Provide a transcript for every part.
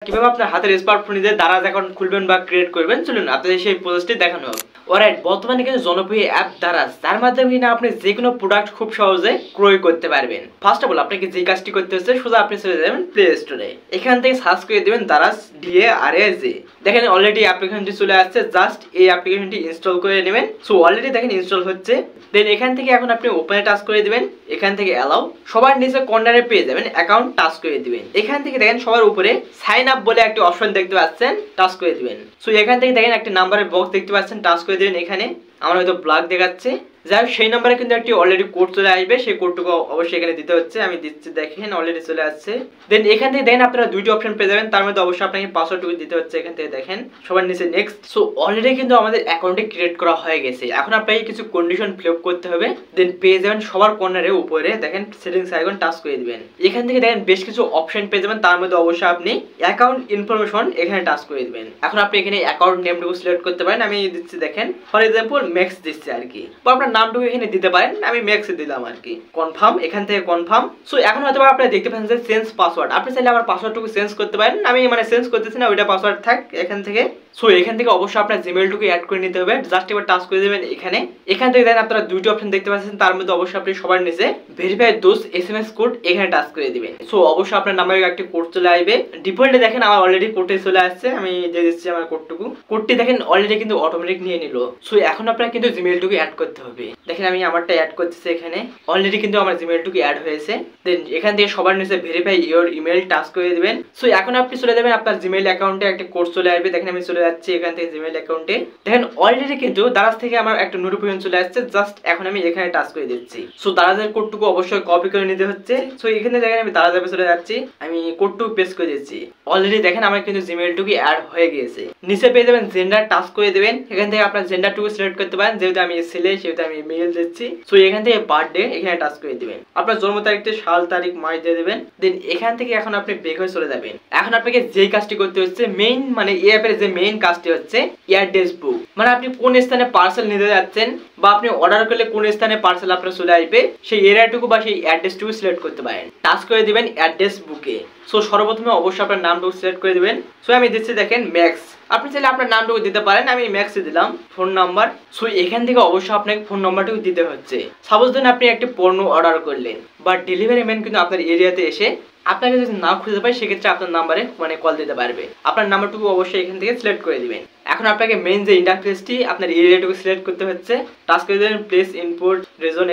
কিভাবে আপনার হাতের স্মার্টফোন দিয়ে দারাজ অ্যাকাউন্ট খুলবেন বা ক্রিয়েট করবেন, চলুন আপনাদের সেই প্রসেসটি দেখানো হবে। অলরাইট, বর্তমানে কিন্তু জনপ্রিয় অ্যাপ দারাজ, তার মাধ্যমে কিনা আপনি যে কোনো প্রোডাক্ট খুব সহজে ক্রয় করতে পারবেন। ফার্স্ট অফ অল আপনাকে যে কাজটি করতে হচ্ছে, সোজা আপনি চলে যাবেন প্লে স্টোরে, এখান থেকে সার্চ করে দেবেন দারাজ DARAZ। দেখেন অলরেডি অ্যাপ্লিকেশনটি চলে আসছে, জাস্ট এই অ্যাপ্লিকেশনটি ইনস্টল করে নেবেন। সো অলরেডি দেখেন ইনস্টল হচ্ছে। দেন এখান থেকে এখন আপনি ওপেনে টাচ করে দিবেন, এখান থেকে অ্যালাউ, সবার নিচে কর্নারে পেয়ে যাবেন অ্যাকাউন্ট, টাচ করে দিবেন। এখান থেকে দেখেন সবার উপরে সাইন আপ বলে একটা অপশন দেখতে পাচ্ছেন, টাচ করে দিবেন। সো এখান থেকে দেখেন একটা নাম্বারের বক্স দেখতে পাচ্ছেন, টাচ করে দিবেন। এখানে আমার হয়তো ব্ল্যাক দেখাচ্ছে, যাই হোক সেই নাম্বারে কিন্তু একটি অলরেডি কোড চলে আসবে, সেই কোডটুকু অবশ্যই এখানে দিতে হচ্ছে। আমি দিচ্ছি, দেখেন অলরেডি চলে আসছে। দেন এখান থেকে দেখেন আপনারা দুইটি অপশন পেয়ে যাবেন, তার মধ্যে অবশ্যই আপনাকে পাসওয়ার্ডটুকু দিতে হচ্ছে। এখান থেকে দেখেন সবার নিচে নেক্সট। সো অলরেডি কিন্তু আমাদের অ্যাকাউন্টে ক্রিয়েট করা হয়ে গেছে। এখন আপনাকে কিছু কন্ডিশন ফিল আপ করতে হবে। দেন পেয়ে যাবেন সবার কর্নারে উপরে দেখেন সেটিংস আইকন, টাচ করে দিবেন। এখান থেকে দেখেন বেশ কিছু অপশন পেয়ে যাবেন, তার মধ্যে অবশ্যই আপনি অ্যাকাউন্ট ইনফরমেশন এখানে টাচ করে দিবেন। এখন আপনি এখানে অ্যাকাউন্ট নেমটুকু সিলেক্ট করতে পারেন। আমি দিচ্ছি দেখেন ফর এক্সাম্পল ম্যাক্স দিচ্ছি আর কি, বা আপনার নামটুকু এখানে দিতে পারেন, আমি ম্যাক্স দিলাম আর কি। কনফার্ম, এখান থেকে কনফার্ম। সো এখন হয়তো আপনারা দেখতে পাচ্ছেন যে চেঞ্জ পাসওয়ার্ড, আপনি চাইলে আমার পাসওয়ার্ডটুকু চেঞ্জ করতে পারেন। আমি মানে চেঞ্জ করতেছি না, ওইটা পাসওয়ার্ড থাক এখান থেকে। সো এখান থেকে অবশ্যই আপনার জিমেইলটুকু অ্যাড করে নিতে হবে, জাস্ট এবার টাচ করে দেবেন এখানে। এখান থেকে দেখেন আপনারা দুইটি অপশন দেখতে পাচ্ছেন, তার মধ্যে অবশ্যই আপনি সবার নিচে ভেরিফাই দোজ SMS কোড এখানে টাচ করে দিবেন। সো অবশ্যই আপনার নাম্বারে একটা কোড চলে আসবে। ডিফল্টে দেখেন আমার অলরেডি কোডে চলে আসছে, আমি দিয়ে দিচ্ছি আমার কোডটুকু। কোডটি দেখেন অলরেডি কিন্তু অটোমেটিক নিয়ে নিল। সো এখন আপনারা কিন্তু জিমেইলটুকু অ্যাড করতে হবে। দেখেন আমি আমারটা অ্যাড করতেছি এখানে, অলরেডি কিন্তু আমার জিমেইলটুকু অ্যাড হয়েছে। দেন এখান থেকে সবার নিচে ভেরিফাই ইওর ইমেল টাচ করে দিবেন। সো এখন আপনি চলে যাবেন আপনার জিমেইল অ্যাকাউন্টে, একটা কোড চলে আসবে। দেখেন আমি চলে যাচ্ছি এখান থেকে জিমেইল অ্যাকাউন্টে। দেখেন অলরেডি কিন্তু দারাজ থেকে আমার একটা নোটিফিকেশন চলে আসছে, জাস্ট এখন আমি এখানে টাচ করে দিচ্ছি। সো দারাজের কোডটুকু অবশ্যই কপি করে নিতে হচ্ছে। সো এখানে দেখেন আমি দারাজ অ্যাপে চলে যাচ্ছি, আমি কোডটুকু পেস্ট করে দিচ্ছি। অলরেডি দেখেন আমার কিন্তু জিমেইলটুকু অ্যাড হয়ে গিয়েছে। নিচে পেয়ে যাবেন জেন্ডার, টাচ করে দিবেন। এখান থেকে আপনার জেন্ডারটুকু সিলেক্ট করতে পারেন, যেহেতু আমি ছেলে সেহেতু আমি মেল দিচ্ছি। সো এখান থেকে বার্থডে এখানে টাচ করে দিবেন, আপনার জন্ম তারিখটি, সাল, তারিখ, মাস দিয়ে দেবেন। দেন এখান থেকে এখন আপনি বেক হয়ে চলে যাবেন। এখন আপনাকে যেই কাজটি করতে হচ্ছে মেইন, মানে এই অ্যাপের যে মেইন কাজটি হচ্ছে অ্যাড্রেস বুক, মানে আপনি কোন স্থানে পার্সেল নিতে যাচ্ছেন বা আপনি অর্ডার করলে কোন স্থানে পার্সেল আপনার চলে আসবে, সেই এরিয়াটুকু বা সেই অ্যাড্রেসটুকু সিলেক্ট করতে পারেন। টাচ করে দিবেন অ্যাড্রেস বুকে। সো সর্বপ্রথমে অবশ্যই আপনার নামটুকু সিলেক্ট করে দিবেন। সো আমি দিচ্ছি দেখেন ম্যাক্স, আপনি চাইলে আপনার নামটুকু দিতে পারেন, আমি ম্যাক্সে দিলাম। ফোন নাম্বার, সো এখান থেকে অবশ্যই আপনাকে ফোন নাম্বারটুকু দিতে হচ্ছে। সাপোজ ধরুন আপনি একটি পণ্য অর্ডার করলেন, বা ডেলিভারি ম্যান কিন্তু আপনার এরিয়াতে এসে আপনাকে যদি না খুঁজে পায়, সেক্ষেত্রে আপনার নাম্বারে মানে কল দিতে পারবে। আপনার নাম্বারটুকু অবশ্যই এখান থেকে সিলেক্ট করে দিবেন। এখন আপনাকে মেইন যে ইন্টারফেসটি আপনার এরিয়াটুকু সিলেক্ট করতে হচ্ছে, টাচ করে দেবেন প্লেস ইনপুট রিজন।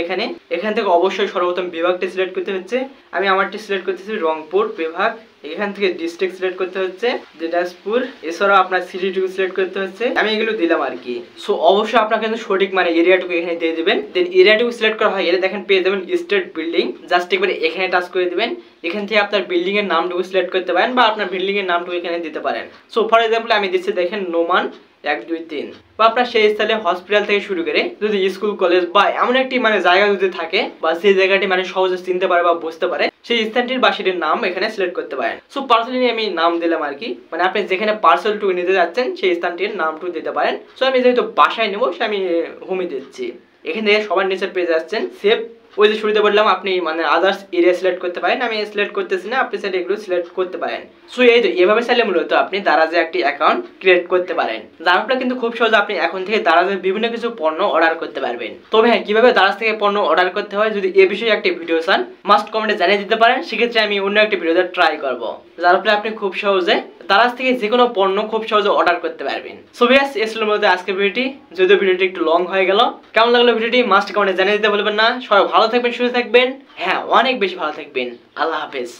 এখান থেকে অবশ্যই সর্বপ্রথম বিভাগটি সিলেক্ট করতে হচ্ছে, আমি আমারটি সিলেক্ট করতেছি রংপুর বিভাগ। এখান থেকে ডিস্ট্রিক্ট সিলেক্ট করতে হচ্ছে দিনাজপুর, এছাড়াও আপনার সিটিটুকু সিলেক্ট করতে হচ্ছে, আমি এগুলো দিলাম আর কি। সো অবশ্যই আপনার কিন্তু সঠিক মানে এরিয়াটুকু এখানে দিয়ে দিবেন। দেন এরিয়াটুকু সিলেক্ট করা হয় গেলে দেখেন পেয়ে যাবেন স্টেট বিল্ডিং, জাস্ট একবার এখানে টাচ করে দিবেন। এখান থেকে আপনার বিল্ডিং এর নামটুকু সিলেক্ট করতে পারেন, বা আপনার বিল্ডিং এর নামটুকু এখানে দিতে পারেন। সো ফর এক্সাম্পল আমি দিচ্ছি দেখেন নোমান 1 2 3, বা আপনার সেই স্থানে হসপিটাল থেকে শুরু করে যদি স্কুল কলেজ বা এমন একটি মানে জায়গা যদি থাকে, বা সেই জায়গাটি মানে সহজে চিনতে পারে বা বুঝতে পারে, সেই স্থানটির বা সেটির নাম এখানে সিলেক্ট করতে পারেন। সো পার্সোনালি আমি নাম দিলাম আর কি, মানে আপনি যেখানে পার্সেলটুকু নিতে যাচ্ছেন সেই স্থানটির নামটুকু দিতে পারেন। সো আমি যেহেতু বাসায় নেবো, সে আমি হোমে দিচ্ছি। এখানে সবার নিচে পেয়ে যাচ্ছেন সেভ। ওই যে শুরুতে বললাম আপনি মানে আদার্স এরিয়া সিলেক্ট করতে পারেন, আমি সিলেক্ট করতেছি না, আপনি চাইলে এগুলো সিলেক্ট করতে পারেন। সো এই তো এভাবে চাইলে মূলত আপনি দারাজে একটি অ্যাকাউন্ট ক্রিয়েট করতে পারেন, যার ফলে কিন্তু খুব সহজে আপনি এখন থেকে দারাজে বিভিন্ন কিছু পণ্য অর্ডার করতে পারবেন। তবে হ্যাঁ, কিভাবে দারাজ থেকে পণ্য অর্ডার করতে হয়, যদি এ বিষয়ে একটি ভিডিও চান মাস্ট কমেন্টে জানিয়ে দিতে পারেন, সেক্ষেত্রে আমি অন্য একটি ভিডিওতে ট্রাই করবো, যার ফলে আপনি খুব সহজে দারাজ থেকে যে কোনো পণ্য খুব সহজে অর্ডার করতে পারবেন। সো ভিউয়ার্স, এই ছিল মূলত আজকের ভিডিওটি। যদিও ভিডিওটি একটু লং হয়ে গেল, কেমন লাগলো ভিডিওটি মাস্ট কমেন্টে জানিয়ে দিতে বলবেন না। সবাই ভালো থাকবেন, সুস্থ থাকবেন, হ্যাঁ অনেক বেশি ভালো থাকবেন। আল্লাহ হাফেজ।